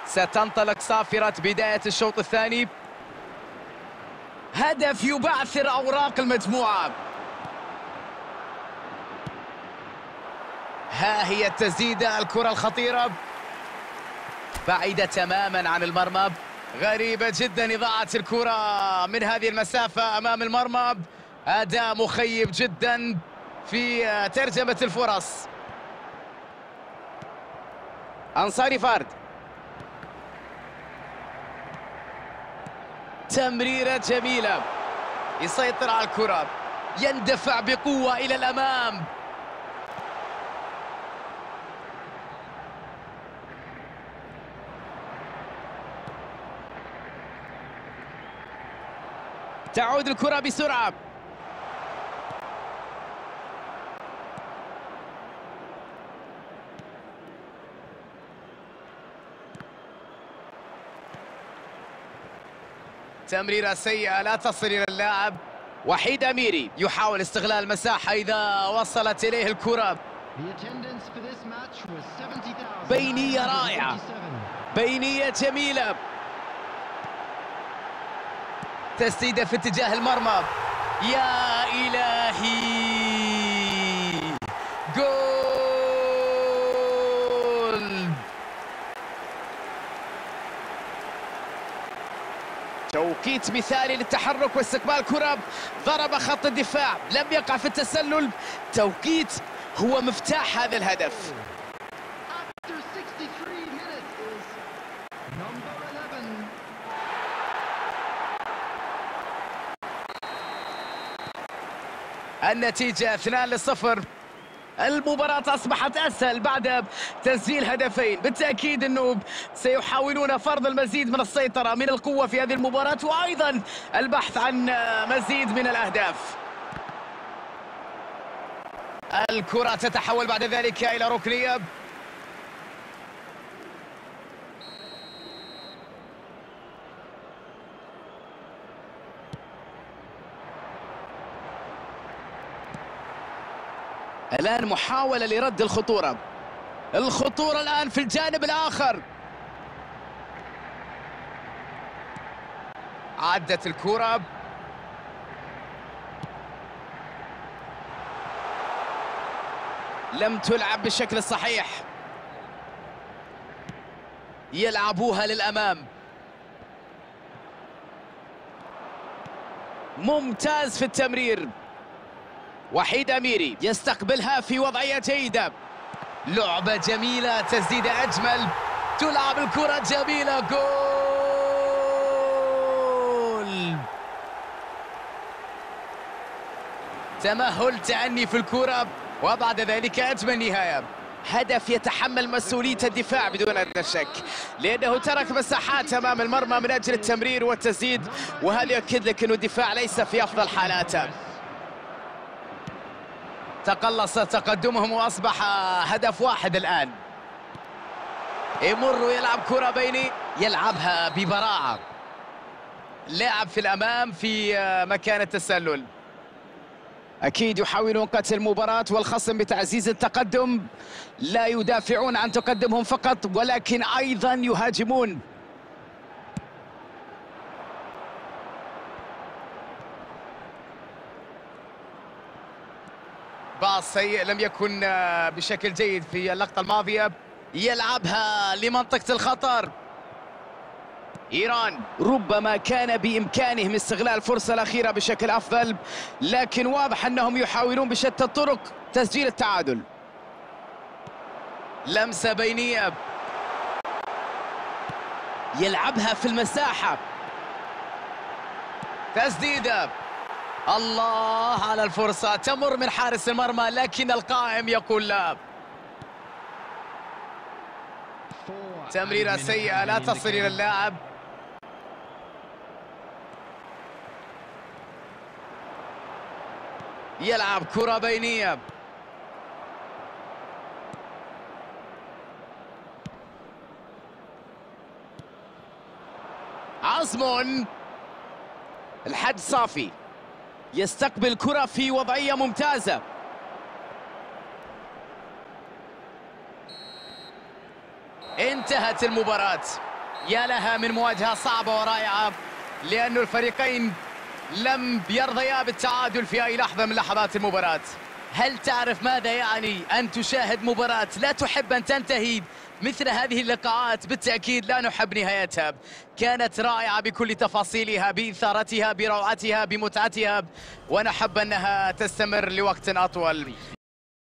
ستنطلق صافرة بداية الشوط الثاني. هدف يبعثر أوراق المجموعة. ها هي التسديدة، الكرة الخطيرة بعيدة تماما عن المرمى. غريبة جدا إضاعة الكرة من هذه المسافة أمام المرمى. أداء مخيب جدا في ترجمة الفرص. أنصاري فرد، تمريرة جميلة، يسيطر على الكرة، يندفع بقوة إلى الأمام. تعود الكرة بسرعة. تمريرة سيئة لا تصل إلى اللاعب. وحيد أميري يحاول استغلال المساحة إذا وصلت إليه الكرة. بينية رائعة، بينية جميلة، تسديدة في اتجاه المرمى. يا إلهي، جول! توقيت مثالي للتحرك واستقبال كرة، ضرب خط الدفاع، لم يقع في التسلل. توقيت هو مفتاح هذا الهدف. النتيجة 2-0. المباراة أصبحت أسهل بعد تسجيل هدفين. بالتأكيد أنه سيحاولون فرض المزيد من السيطرة من القوة في هذه المباراة، وأيضا البحث عن مزيد من الأهداف. الكرة تتحول بعد ذلك إلى ركنية. الآن محاولة لرد الخطورة. الخطورة الآن في الجانب الآخر. عدت الكرة، لم تلعب بالشكل الصحيح. يلعبوها للأمام. ممتاز في التمرير. وحيد أميري يستقبلها في وضعية جيدة. لعبة جميلة، تسديدة أجمل، تلعب الكرة جميلة. جول! تمهل، تأني في الكرة، وبعد ذلك أجمل نهاية. هدف يتحمل مسؤولية الدفاع بدون أدنى شك، لأنه ترك مساحات أمام المرمى من أجل التمرير والتسديد، وهذا يؤكد لك أنه الدفاع ليس في أفضل حالاته. تقلص تقدمهم وأصبح هدف واحد الآن. يمر ويلعب كرة بيني، يلعبها ببراعة. لاعب في الأمام في مكان التسلل. أكيد يحاولون قتل المباراة والخصم بتعزيز التقدم. لا يدافعون عن تقدمهم فقط، ولكن أيضا يهاجمون. باص سيء، لم يكن بشكل جيد في اللقطة الماضية. يلعبها لمنطقة الخطر. إيران ربما كان بإمكانهم استغلال الفرصة الأخيرة بشكل أفضل، لكن واضح أنهم يحاولون بشتى الطرق تسجيل التعادل. لمسة بينية، يلعبها في المساحة. تسديدة، الله على الفرصة، تمر من حارس المرمى لكن القائم يقول لا. تمريرة سيئة لا تصل إلى اللاعب. يلعب كرة بينية. عزم، الحد صافي، يستقبل كرة في وضعية ممتازة. انتهت المباراة. يا لها من مواجهة صعبة ورائعة، لأن الفريقين لم يرضيا بالتعادل في أي لحظة من لحظات المباراة. هل تعرف ماذا يعني أن تشاهد مباراة لا تحب أن تنتهي؟ مثل هذه اللقاءات بالتأكيد لا نحب نهايتها. كانت رائعة بكل تفاصيلها، بإثارتها، بروعتها، بمتعتها، ونحب أنها تستمر لوقت أطول.